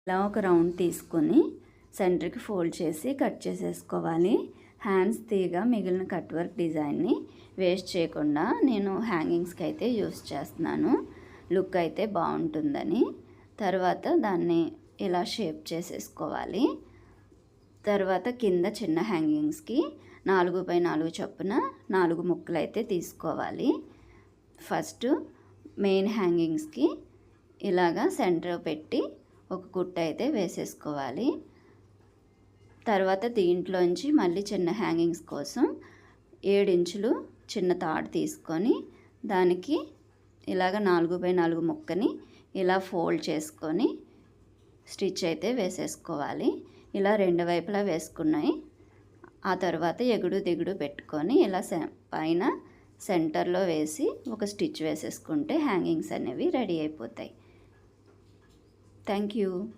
ఇలా ఒక రౌండ్ తీసుకొని సెంటర్కి ఫోల్డ్ చేసి కట్ చేసేసుకోవాలి. హ్యాండ్స్ తీగా మిగిలిన కట్ వర్క్ డిజైన్ని వేస్ట్ చేయకుండా నేను హ్యాంగింగ్స్కి అయితే యూస్ చేస్తున్నాను. లుక్ అయితే బాగుంటుందని. తర్వాత దాన్ని ఇలా షేప్ చేసేసుకోవాలి. తర్వాత కింద చిన్న హ్యాంగింగ్స్కి 4x4 చొప్పున 4 ముక్కలు అయితే తీసుకోవాలి. ఫస్ట్ మెయిన్ హ్యాంగింగ్స్కి ఇలాగా సెంటర్ పెట్టి ఒక కుట్టు అయితే వేసేసుకోవాలి. తర్వాత దీంట్లోంచి మళ్ళీ చిన్న హ్యాంగింగ్స్ కోసం 7 ఇంచులు చిన్న తాడు తీసుకొని దానికి ఇలాగ 4x4 ముక్కని ఇలా ఫోల్డ్ చేసుకొని స్టిచ్ అయితే వేసేసుకోవాలి. ఇలా రెండు వైపులా వేసుకున్నాయి. ఆ తర్వాత ఎగుడు దిగుడు పెట్టుకొని ఇలా పైన సెంటర్లో వేసి ఒక స్టిచ్ వేసేసుకుంటే హ్యాంగింగ్స్ అనేవి రెడీ అయిపోతాయి. Thank you.